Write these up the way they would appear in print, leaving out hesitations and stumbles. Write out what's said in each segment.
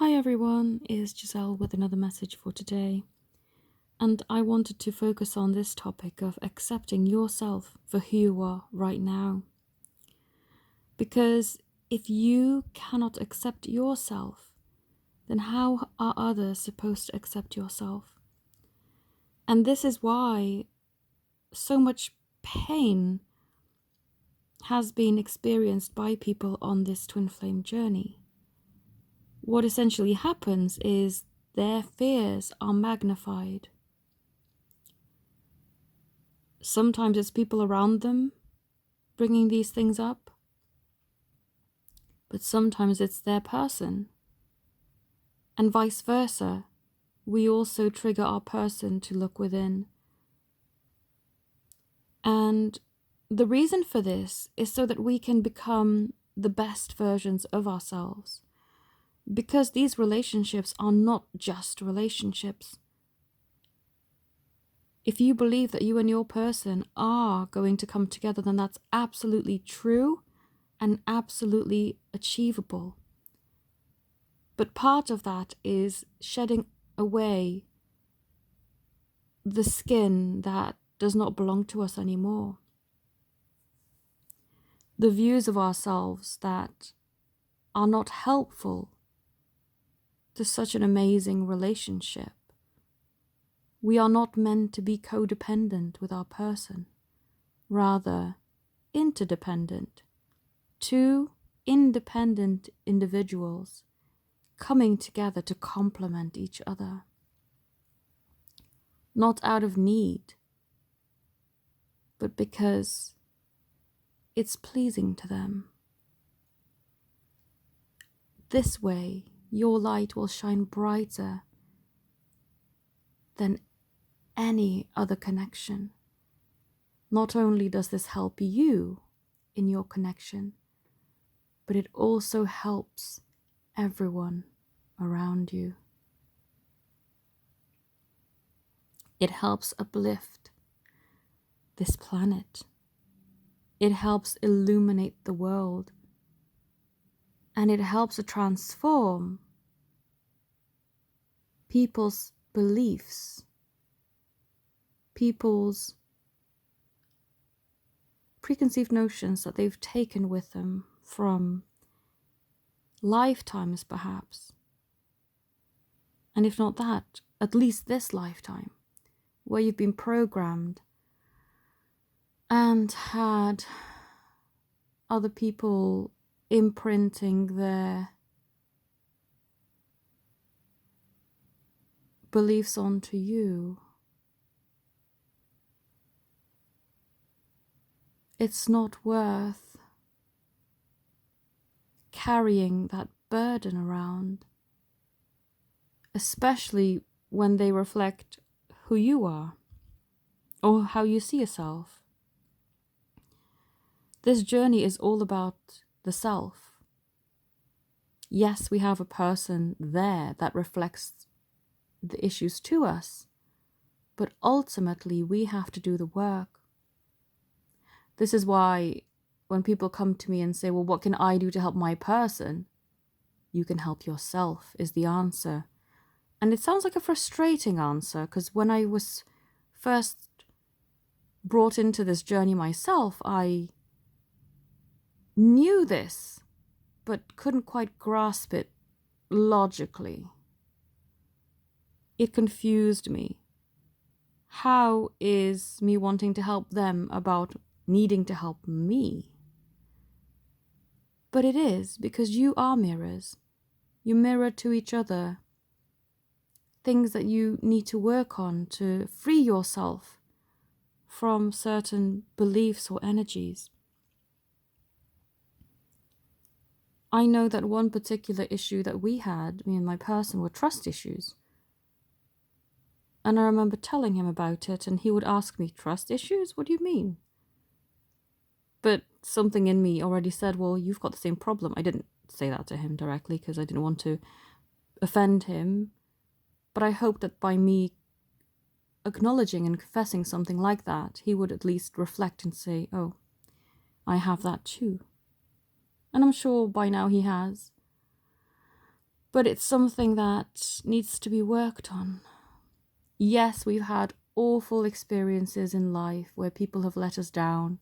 Hi everyone, it's Giselle with another message for today. And I wanted to focus on this topic of accepting yourself for who you are right now. Because if you cannot accept yourself, then how are others supposed to accept yourself? And this is why so much pain has been experienced by people on this twin flame journey. What essentially happens is their fears are magnified. Sometimes it's people around them bringing these things up, but sometimes it's their person. And vice versa, we also trigger our person to look within. And the reason for this is so that we can become the best versions of ourselves. Because these relationships are not just relationships. If you believe that you and your person are going to come together, then that's absolutely true and absolutely achievable. But part of that is shedding away the skin that does not belong to us anymore. The views of ourselves that are not helpful to such an amazing relationship. We are not meant to be codependent with our person, rather interdependent. Two independent individuals coming together to complement each other. Not out of need, but because it's pleasing to them. This way, your light will shine brighter than any other connection. Not only does this help you in your connection, but it also helps everyone around you. It helps uplift this planet. It helps illuminate the world. And it helps to transform people's beliefs, people's preconceived notions that they've taken with them from lifetimes, perhaps. And if not that, at least this lifetime, where you've been programmed and had other people imprinting their beliefs onto you. It's not worth carrying that burden around, especially when they reflect who you are or how you see yourself. This journey is all about the self. Yes, we have a person there that reflects the issues to us, but ultimately we have to do the work. This is why when people come to me and say, well, what can I do to help my person? You can help yourself is the answer. And it sounds like a frustrating answer, because when I was first brought into this journey myself, I knew this, but couldn't quite grasp it logically. It confused me. How is me wanting to help them about needing to help me? But it is, because you are mirrors. You mirror to each other things that you need to work on to free yourself from certain beliefs or energies. I know that one particular issue that we had, me and my person, were trust issues. And I remember telling him about it, and he would ask me, trust issues? What do you mean? But something in me already said, well, you've got the same problem. I didn't say that to him directly because I didn't want to offend him. But I hoped that by me acknowledging and confessing something like that, he would at least reflect and say, oh, I have that too. And I'm sure by now he has. But it's something that needs to be worked on. Yes, we've had awful experiences in life where people have let us down,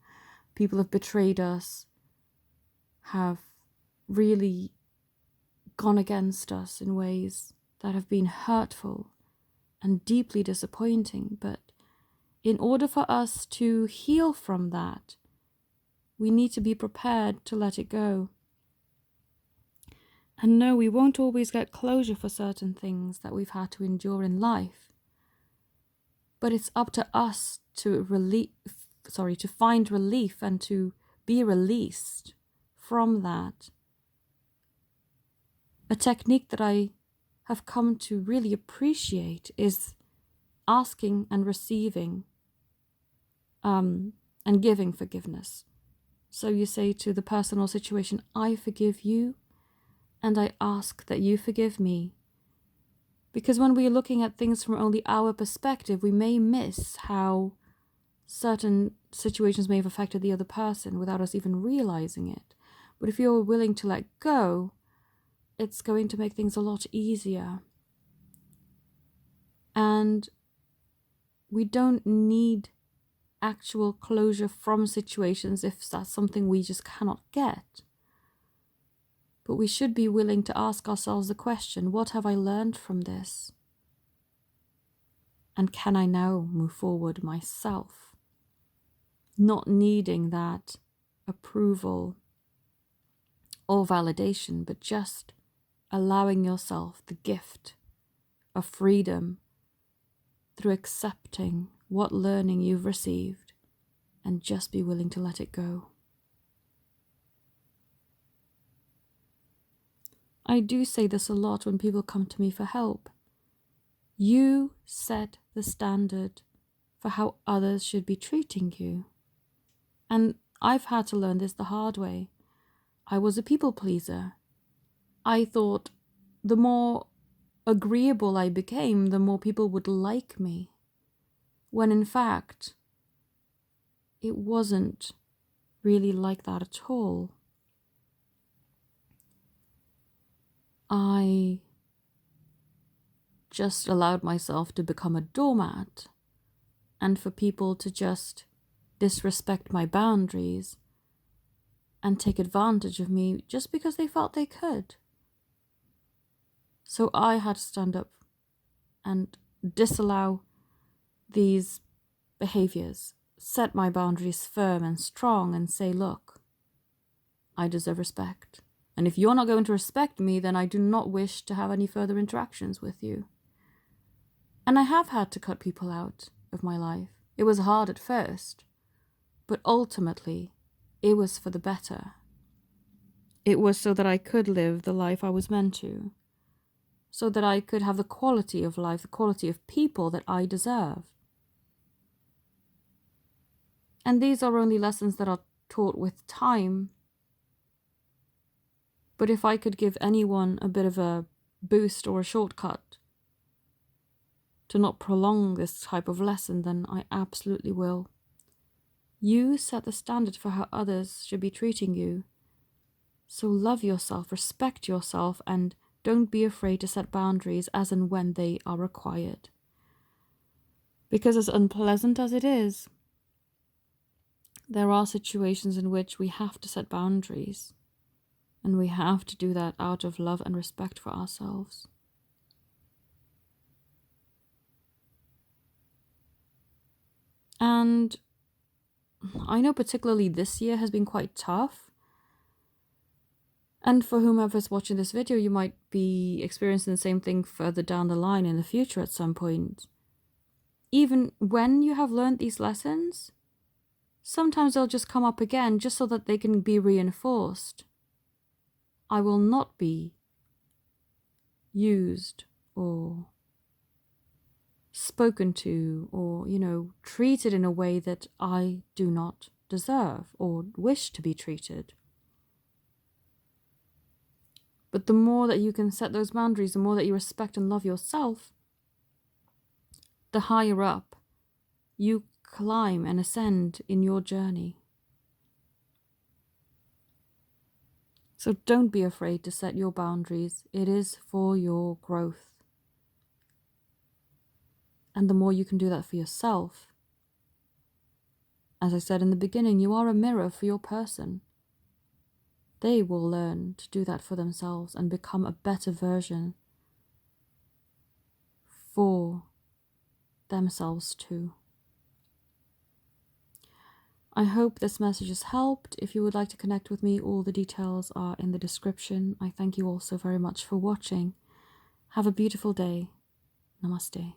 people have betrayed us, have really gone against us in ways that have been hurtful and deeply disappointing. But in order for us to heal from that, we need to be prepared to let it go. And no, we won't always get closure for certain things that we've had to endure in life. But it's up to us to find relief and to be released from that. A technique that I have come to really appreciate is asking and receiving and giving forgiveness. So you say to the person or situation, I forgive you, and I ask that you forgive me. Because when we are looking at things from only our perspective, we may miss how certain situations may have affected the other person without us even realizing it. But if you're willing to let go, it's going to make things a lot easier. And we don't need actual closure from situations if that's something we just cannot get. But we should be willing to ask ourselves the question, what have I learned from this? And can I now move forward myself? Not needing that approval or validation, but just allowing yourself the gift of freedom through accepting what learning you've received and just be willing to let it go. I do say this a lot when people come to me for help. You set the standard for how others should be treating you. And I've had to learn this the hard way. I was a people pleaser. I thought the more agreeable I became, the more people would like me. When in fact, it wasn't really like that at all. I just allowed myself to become a doormat and for people to just disrespect my boundaries and take advantage of me just because they felt they could. So I had to stand up and disallow these behaviors, set my boundaries firm and strong and say, look, I deserve respect. And if you're not going to respect me, then I do not wish to have any further interactions with you. And I have had to cut people out of my life. It was hard at first, but ultimately, it was for the better. It was so that I could live the life I was meant to, so that I could have the quality of life, the quality of people that I deserve. And these are only lessons that are taught with time. But if I could give anyone a bit of a boost or a shortcut to not prolong this type of lesson, then I absolutely will. You set the standard for how others should be treating you. So love yourself, respect yourself, and don't be afraid to set boundaries as and when they are required. Because as unpleasant as it is, there are situations in which we have to set boundaries. And we have to do that out of love and respect for ourselves. And I know particularly this year has been quite tough. And for whomever's watching this video, you might be experiencing the same thing further down the line in the future at some point. Even when you have learned these lessons, sometimes they'll just come up again just so that they can be reinforced. I will not be used or spoken to or, treated in a way that I do not deserve or wish to be treated. But the more that you can set those boundaries, the more that you respect and love yourself, the higher up you climb and ascend in your journey. So don't be afraid to set your boundaries. It is for your growth. And the more you can do that for yourself, as I said in the beginning, you are a mirror for your person. They will learn to do that for themselves and become a better version for themselves too. I hope this message has helped. If you would like to connect with me, all the details are in the description. I thank you all so very much for watching. Have a beautiful day. Namaste.